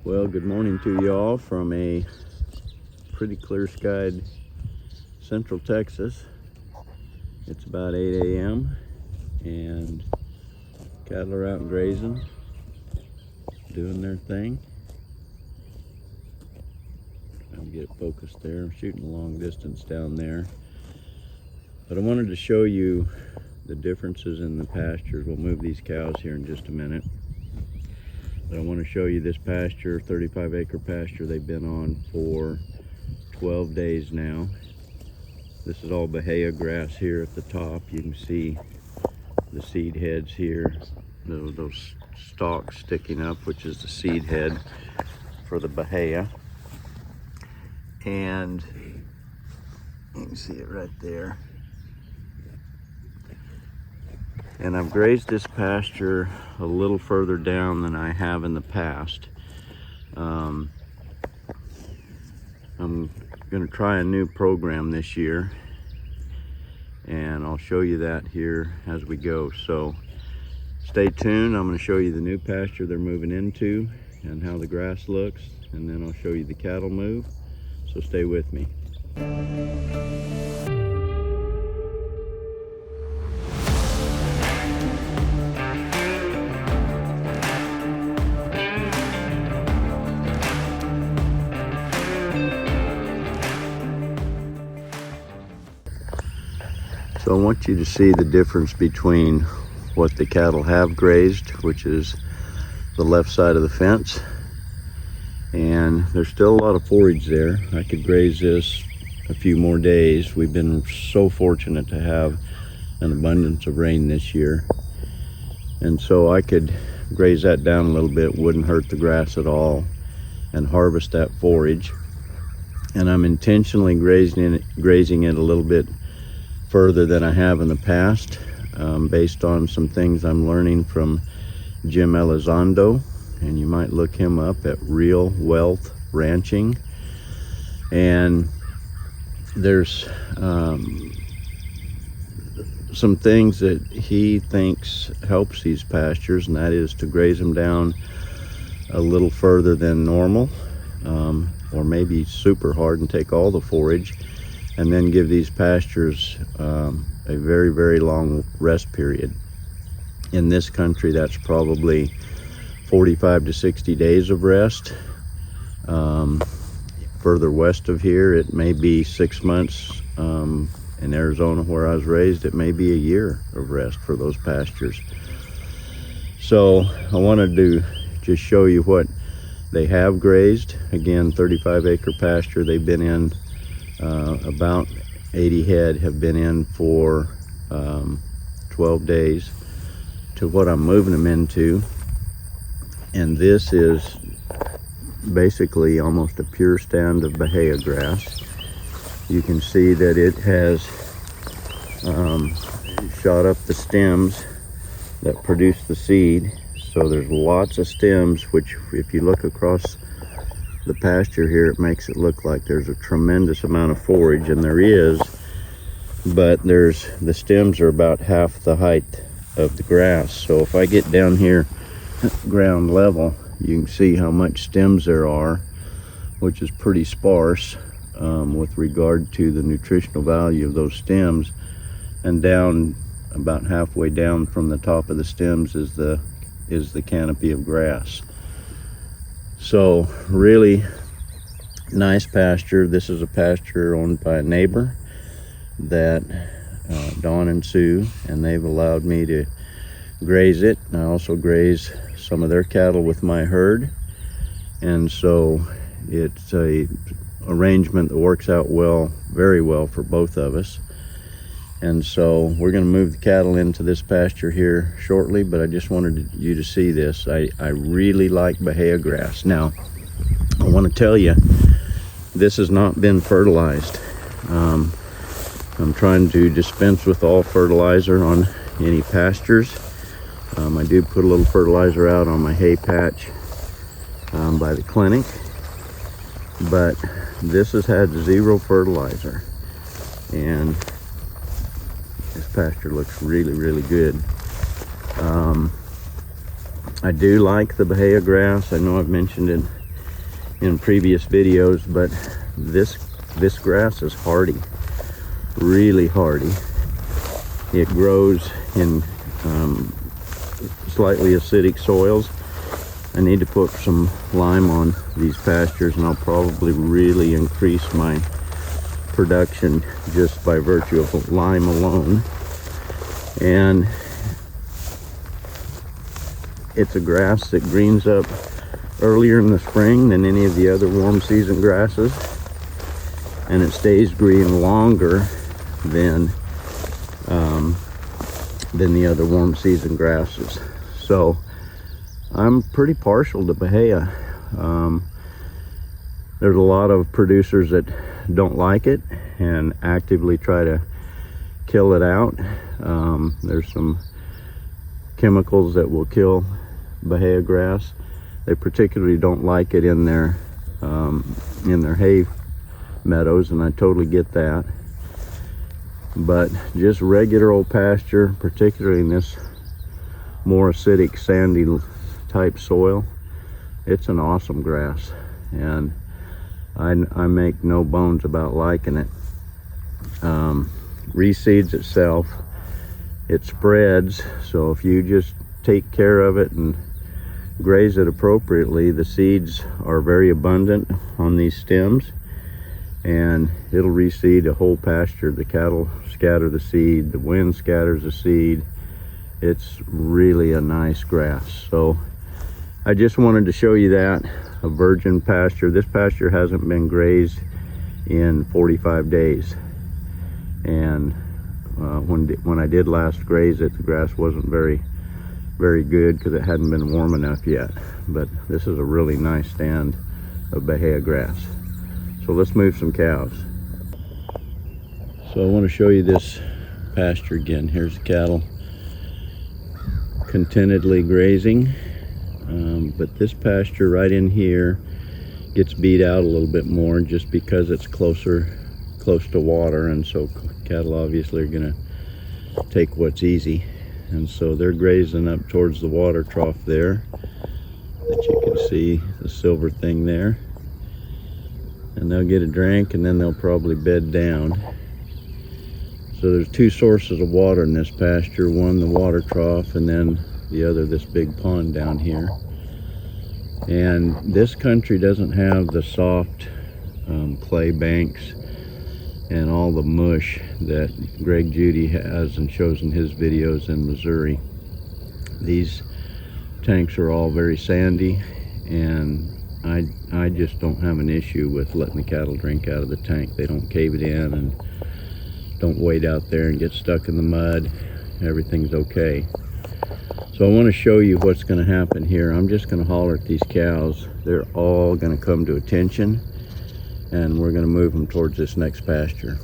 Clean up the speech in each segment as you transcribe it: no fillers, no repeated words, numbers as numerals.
Well, good morning to you all from a pretty clear skied central Texas. It's about 8 a.m. and cattle are out grazing, doing their thing. I'll get it focused there. I'm shooting a long distance down there. But I wanted to show you the differences in the pastures. We'll move these cows here in just a minute. But I want to show you this pasture, 35-acre pasture they've been on for 12 days now. This is all Bahia grass here at the top. You can see the seed heads here, those stalks sticking up, which is the seed head for the Bahia. And you can see it right there. And I've grazed this pasture a little further down than I have in the past. I'm going to try a new program this year, and I'll show you that here as we go. So stay tuned. I'm going to show you the new pasture they're moving into and how the grass looks, and then I'll show you the cattle move. So stay with me. So I want you to see the difference between what the cattle have grazed, which is the left side of the fence, and there's still a lot of forage there. I could graze this a few more days. We've been so fortunate to have an abundance of rain this year, and so I could graze that down a little bit, wouldn't hurt the grass at all, and harvest that forage. And I'm intentionally grazing it a little bit further than I have in the past, based on some things I'm learning from Jim Elizondo, and you might look him up at Real Wealth Ranching. And there's some things that he thinks helps these pastures, and that is to graze them down a little further than normal, or maybe super hard and take all the forage, and then give these pastures a very, very long rest period. In this country, that's probably 45 to 60 days of rest. Further west of here, it may be 6 months. In Arizona, where I was raised, it may be a year of rest for those pastures. So I wanted to just show you what they have grazed. Again, 35-acre pasture they've been in. About 80 head have been in for 12 days to what I'm moving them into. And this is basically almost a pure stand of Bahia grass. You can see that it has shot up the stems that produce the seed. So there's lots of stems, which if you look across the pasture here, it makes it look like there's a tremendous amount of forage, and there is, but the stems are about half the height of the grass. So if I get down here ground level, you can see how much stems there are, which is pretty sparse with regard to the nutritional value of those stems. And down about halfway down from the top of the stems is the canopy of grass. So really nice pasture. This is a pasture owned by a neighbor, that Dawn and Sue, and they've allowed me to graze it. And I also graze some of their cattle with my herd, and so it's a arrangement that works out well, very well for both of us. And so we're going to move the cattle into this pasture here shortly, but I just wanted you to see this. I really like Bahia grass. Now, I want to tell you, this has not been fertilized. I'm trying to dispense with all fertilizer on any pastures. I do put a little fertilizer out on my hay patch by the clinic, but this has had zero fertilizer, and this pasture looks really, really good. I do like the Bahia grass. I know I've mentioned it in previous videos, but this grass is hardy, really hardy. It grows in slightly acidic soils. I need to put some lime on these pastures, and I'll probably really increase my production just by virtue of lime alone. And it's a grass that greens up earlier in the spring than any of the other warm season grasses, and it stays green longer than the other warm season grasses. So I'm pretty partial to Bahia. There's a lot of producers that don't like it and actively try to kill it out. There's some chemicals that will kill Bahia grass. They particularly don't like it in their hay meadows, and I totally get that. But just regular old pasture, particularly in this more acidic, sandy type soil, it's an awesome grass, and I make no bones about liking it. Reseeds itself, it spreads, so if you just take care of it and graze it appropriately, the seeds are very abundant on these stems, and it'll reseed a whole pasture. The cattle scatter the seed, the wind scatters the seed. It's really a nice grass. So I just wanted to show you that, a virgin pasture. This pasture hasn't been grazed in 45 days, and when I did last graze it, the grass wasn't very good because it hadn't been warm enough yet. But this is a really nice stand of Bahia grass. So let's move some cows. So I want to show you this pasture again. Here's the cattle contentedly grazing, but this pasture right in here gets beat out a little bit more just because it's close to water, and so cattle obviously are going to take what's easy, and so they're grazing up towards the water trough there that you can see, the silver thing there, and they'll get a drink and then they'll probably bed down. So there's two sources of water in this pasture, one the water trough, and then the other this big pond down here. And this country doesn't have the soft clay banks and all the mush that Greg Judy has and shows in his videos in Missouri. These tanks are all very sandy, and I just don't have an issue with letting the cattle drink out of the tank. They don't cave it in and don't wade out there and get stuck in the mud. Everything's okay. So I want to show you what's going to happen here. I'm just going to holler at these cows. They're all going to come to attention, and we're going to move them towards this next pasture.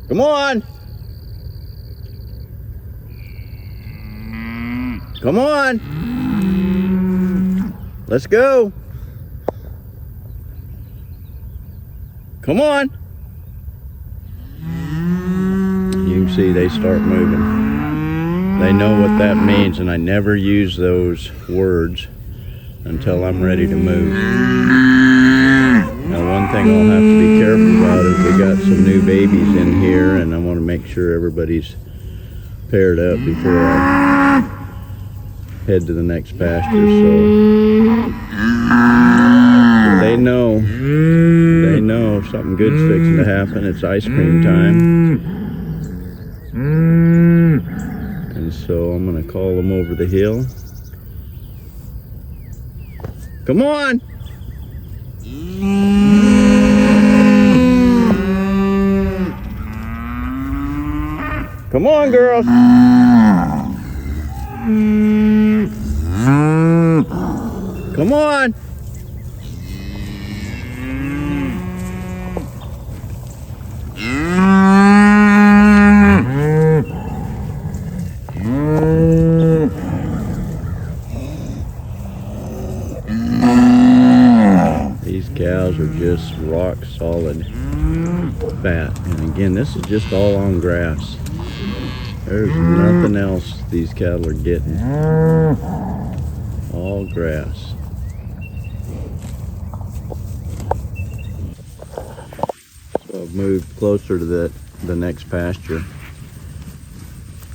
Come on! Come on! Let's go! Come on! You can see they start moving. They know what that means, and I never use those words until I'm ready to move. Now, one thing I'll have to be careful about is we got some new babies in here, and I want to make sure everybody's paired up before I head to the next pasture. So they know something good's fixing to happen. It's ice cream time. And so I'm going to call them over the hill. Come on! Come on, girls! Come on! These cows are just rock solid fat, and again, this is just all on grass. There's nothing else these cattle are getting. All grass. I've moved closer to the next pasture.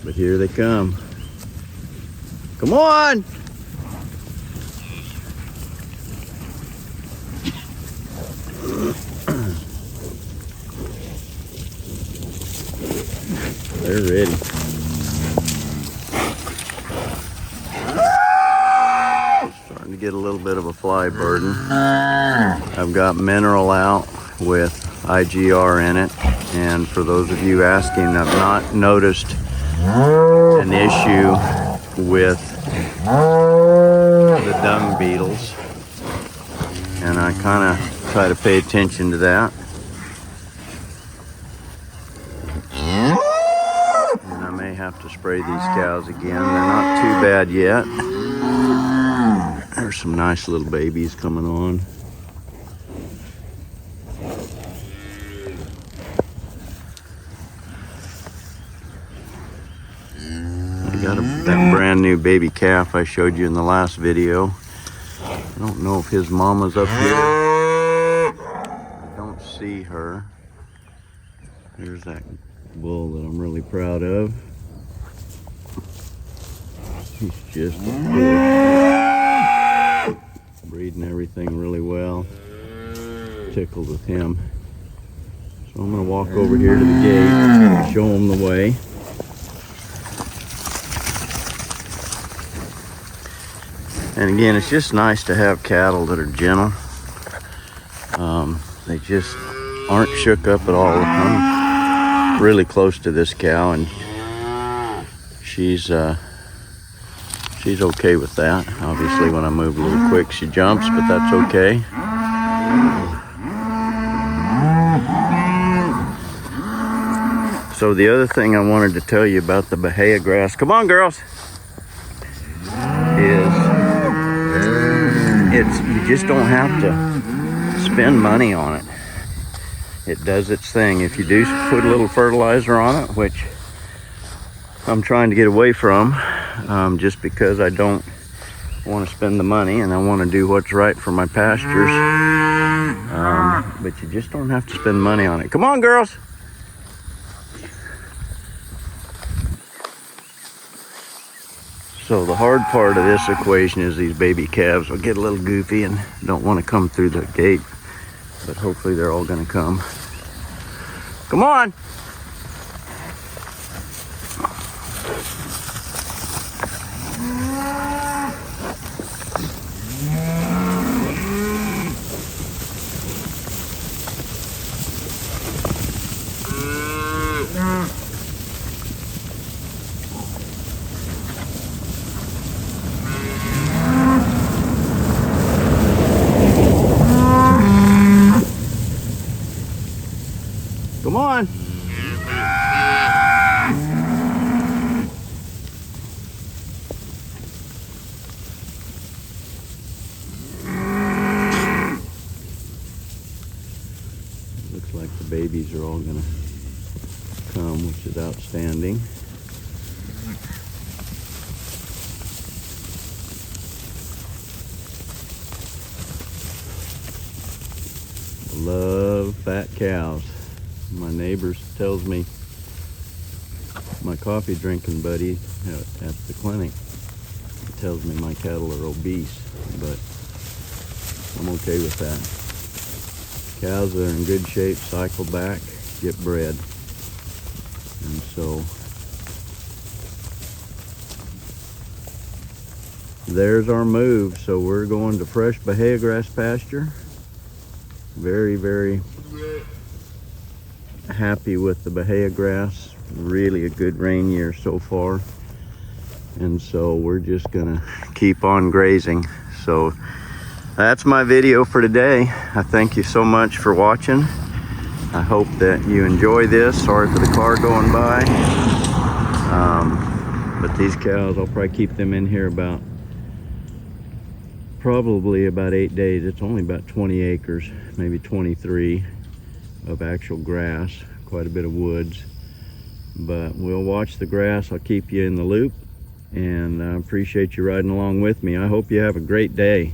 But here they come. Come on! They're ready. Starting to get a little bit of a fly burden. I've got mineral out with IGR in it. And for those of you asking, I've not noticed an issue with the dung beetles. And I kind of try to pay attention to that. And I may have to spray these cows again. They're not too bad yet. There's some nice little babies coming on. I got that brand new baby calf I showed you in the last video. I don't know if his mama's up here. I don't see her. There's that bull that I'm really proud of. He's just a bull. Breeding everything really well. Tickled with him. So I'm gonna walk over here to the gate and show him the way. And again, it's just nice to have cattle that are gentle. They just aren't shook up at all. I'm really close to this cow, and she's okay with that. Obviously, when I move a little quick, she jumps, but that's okay. So the other thing I wanted to tell you about the Bahia grass, come on girls, you just don't have to spend money on it. It does its thing. If you do put a little fertilizer on it, which I'm trying to get away from, just because I don't want to spend the money and I want to do what's right for my pastures. But you just don't have to spend money on it. Come on, girls. So the hard part of this equation is these baby calves will get a little goofy and don't want to come through the gate, but hopefully they're all going to come. Come on. Come on. Looks like the babies are all going to come, which is outstanding. Love fat cows. My neighbors tells me, my coffee drinking buddy at the clinic tells me my cattle are obese, but I'm okay with that. Cows that are in good shape cycle back, get bred. And so there's our move. So we're going to fresh Bahia grass pasture. Very, very happy with the Bahia grass. Really a good rain year so far, and so we're just gonna keep on grazing. So that's my video for today. I thank you so much for watching. I hope that you enjoy this. Sorry for the car going by, but these cows, I'll probably keep them in here probably about 8 days. It's only about 20 acres, maybe 23 of actual grass, quite a bit of woods, but we'll watch the grass. I'll keep you in the loop, and I appreciate you riding along with me. I hope you have a great day.